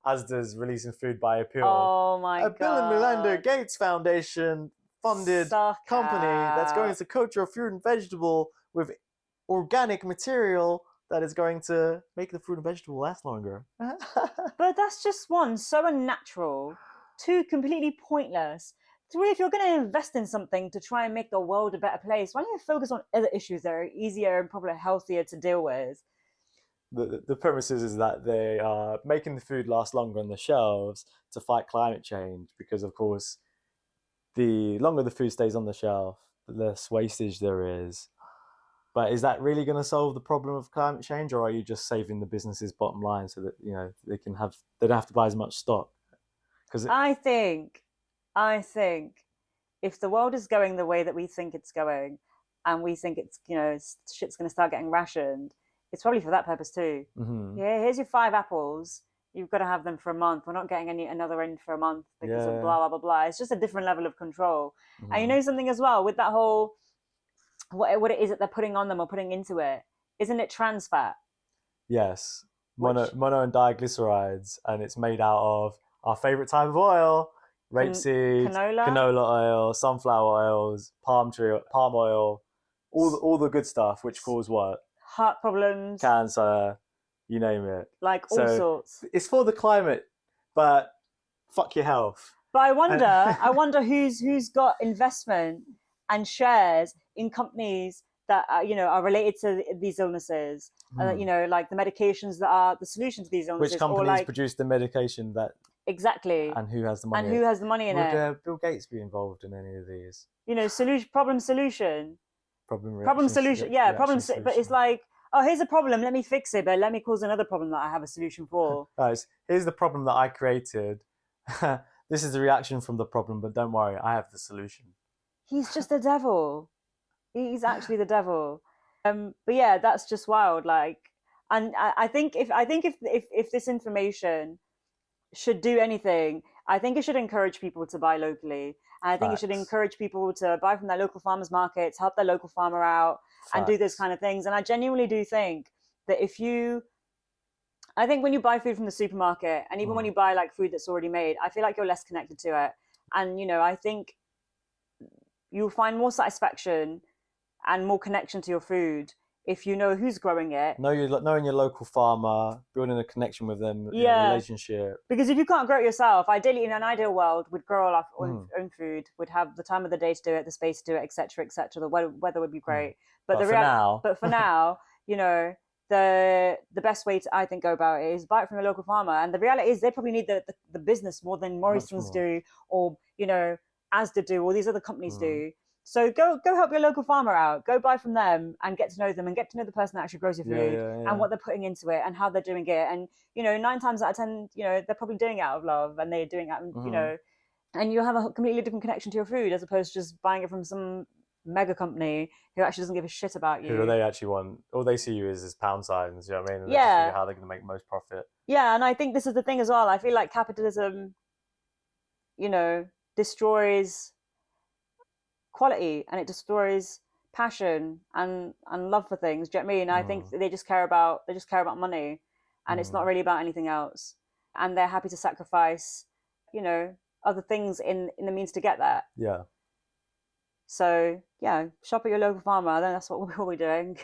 Asda's releasing food by appeal. Oh my A god. Bill and Melinda Gates Foundation funded Suck company that's going out. to coat your fruit and vegetable with organic material that is going to make the fruit and vegetable last longer. But that's just one, so unnatural. Two, completely pointless. Three, if you're going to invest in something to try and make the world a better place, why don't you focus on other issues that are easier and probably healthier to deal with? The premise is that they are making the food last longer on the shelves to fight climate change because, of course, the longer the food stays on the shelf, the less wastage there is. But is that really going to solve the problem of climate change, or are you just saving the business's bottom line so that they don't have to buy as much stock? Because I think if the world is going the way that we think it's going, and we think it's shit's going to start getting rationed, it's probably for that purpose too. mm-hmm. Yeah, here's your 5 apples. You've got to have them for a month. We're not getting another in for a month because of blah blah blah blah. It's just a different level of control. Mm-hmm. And you know something as well with that whole what it is that they're putting on them or putting into it. Isn't it trans fat? Yes, mono and diglycerides, and it's made out of our favorite type of oil: rapeseed, canola oil, sunflower oils, palm oil, all the good stuff, which cause what? Heart problems, cancer, you name it. Like all sorts. It's for the climate, but fuck your health. But I wonder who's got investment and shares in companies that are related to these illnesses. Like the medications that are the solution to these illnesses. Which companies produce the medication that exactly, and who has the money? And who has the money in it? Would Bill Gates be involved in any of these? Problem solution. Problem solution. Yeah, problem. But it's like, oh, here's a problem. Let me fix it, but let me cause another problem that I have a solution for. Guys, here's the problem that I created. This is the reaction from the problem, but don't worry, I have the solution. He's just the devil. He's actually the devil. But yeah, that's just wild. Like, and I think if this information should do anything, I think it should encourage people to buy locally. And I think it should encourage people to buy from their local farmers markets, help their local farmer out, and do those kind of things. And I genuinely do think that I think when you buy food from the supermarket, and even when you buy like food that's already made, I feel like you're less connected to it. And, I think you'll find more satisfaction and more connection to your food if you know who's growing it. Knowing your local farmer, building a connection with them, relationship. Because if you can't grow it yourself, ideally in an ideal world, we'd grow our own food, would have the time of the day to do it, the space to do it, etc., etc. The weather would be great. But for now, the best way to, I think, go about it is buy it from a local farmer. And the reality is they probably need the business more than Morrison's do, or Asda do, or these other companies do. So go help your local farmer out. Go buy from them and get to know them and get to know the person that actually grows your food and what they're putting into it and how they're doing it. And 9 times out of 10, they're probably doing it out of love, and they're doing it, and you'll have a completely different connection to your food as opposed to just buying it from some mega company who actually doesn't give a shit about you. Who do they actually want? All they see you as pound signs, you know what I mean? And yeah. They just figure how they're going to make most profit. Yeah, and I think this is the thing as well. I feel like capitalism, destroys quality, and it destroys passion and love for things. Do you know what I mean? I think they just care about money, and it's not really about anything else. And they're happy to sacrifice, other things in the means to get that. Yeah. So yeah, shop at your local farmer. I think that's what we'll be doing.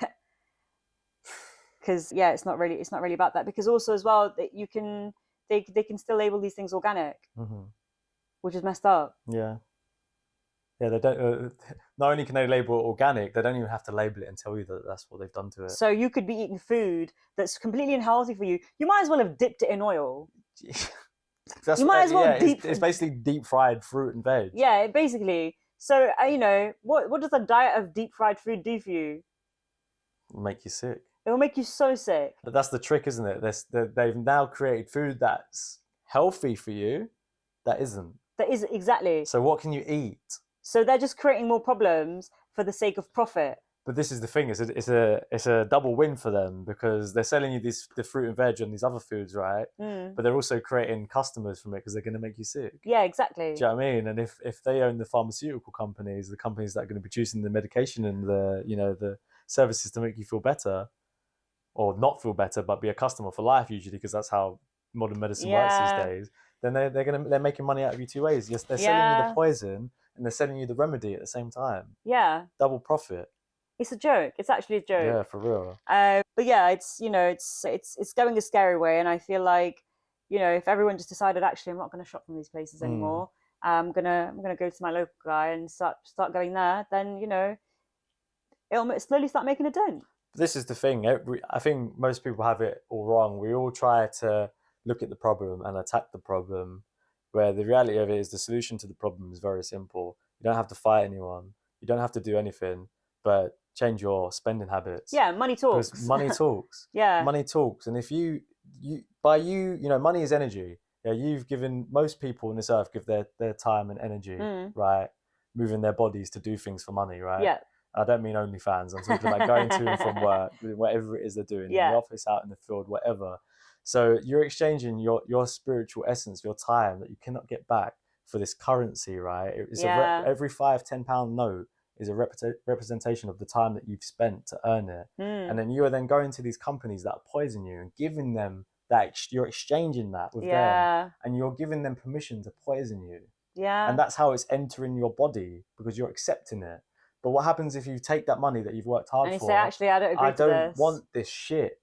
Because it's not really about that. Because also as well, that they can still label these things organic, which is messed up. Yeah. Yeah, they don't. Not only can they label it organic, they don't even have to label it and tell you that that's what they've done to it. So you could be eating food that's completely unhealthy for you. You might as well have dipped it in oil. You might as well it's basically deep fried fruit and veg. Yeah, basically. So what does a diet of deep fried food do for you? It'll make you sick. It will make you so sick. But that's the trick, isn't it? They've now created food that's healthy for you, that isn't. That is, exactly. So what can you eat? So they're just creating more problems for the sake of profit. But this is the thing: it's a double win for them, because they're selling you the fruit and veg and these other foods, right? But they're also creating customers from it because they're going to make you sick. Yeah, exactly. Do you know what I mean? And if they own the pharmaceutical companies, the companies that are going to be producing the medication and the services to make you feel better, or not feel better, but be a customer for life usually, because that's how modern medicine works these days, then they're making money out of you two ways. Yes, they're selling you the poison and they're selling you the remedy at the same time. Yeah. Double profit. It's a joke. It's actually a joke. Yeah, for real. But yeah, it's going a scary way, and I feel like, if everyone just decided, actually, I'm not going to shop from these places anymore. I'm gonna go to my local guy and start going there. Then it'll slowly start making a dent. This is the thing. I think most people have it all wrong. We all try to look at the problem and attack the problem, where the reality of it is the solution to the problem is very simple. You don't have to fight anyone. You don't have to do anything, but change your spending habits. Yeah, money talks. Because money talks. Yeah. Money talks. And if money is energy. Yeah, you've given most people on this earth give their time and energy, right? Moving their bodies to do things for money, right? Yeah. I don't mean OnlyFans. I'm talking about going to and from work, whatever it is they're doing, in the office, out in the field, whatever. So you're exchanging your spiritual essence, your time that you cannot get back for this currency, right? It's every £5-10 note is a representation of the time that you've spent to earn it. And then you are then going to these companies that poison you and giving them that, you're exchanging that with them, and you're giving them permission to poison you. And that's how it's entering your body, because you're accepting it. But what happens if you take that money that you've worked hard for, and you say, actually, I don't agree to this. I don't want this shit.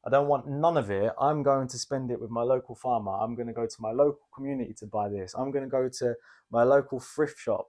I don't want none of it. I'm going to spend it with my local farmer. I'm going to go to my local community to buy this. I'm going to go to my local thrift shop.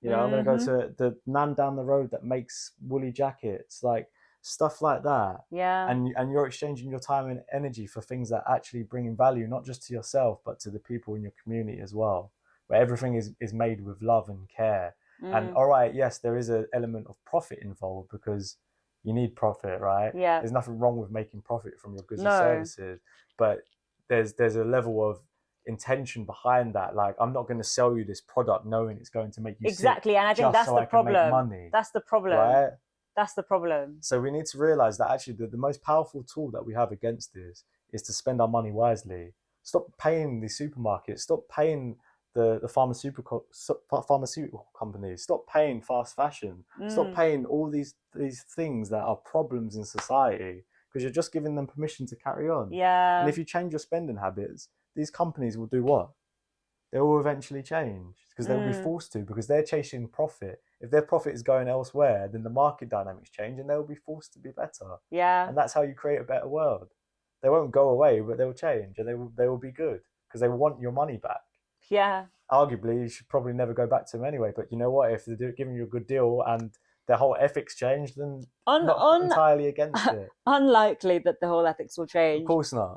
I'm going to go to the man down the road that makes woolly jackets, like stuff like that. Yeah. And you're exchanging your time and energy for things that actually bring in value, not just to yourself, but to the people in your community as well, where everything is made with love and care. And all right, yes, there is an element of profit involved, because you need profit, right? Yeah. There's nothing wrong with making profit from your goods and services, but there's a level of intention behind that. Like, I'm not going to sell you this product knowing it's going to make you exactly, and I think that's the problem. That's the problem, right? That's the problem. So we need to realize that actually the most powerful tool that we have against this is to spend our money wisely. Stop paying the supermarkets. Stop paying the pharmaceutical companies. Stop paying fast fashion. Stop paying all these things that are problems in society, because you're just giving them permission to carry on. Yeah. And if you change your spending habits, these companies will do what? They will eventually change, because they will be forced to, because they're chasing profit. If their profit is going elsewhere, then the market dynamics change and they'll be forced to be better. Yeah. And that's how you create a better world. They won't go away, but they'll change, and they will be good, because they want your money back. Yeah. Arguably, you should probably never go back to them anyway. But you know what? If they're giving you a good deal and their whole ethics change, then not entirely against it. Unlikely that the whole ethics will change. Of course not.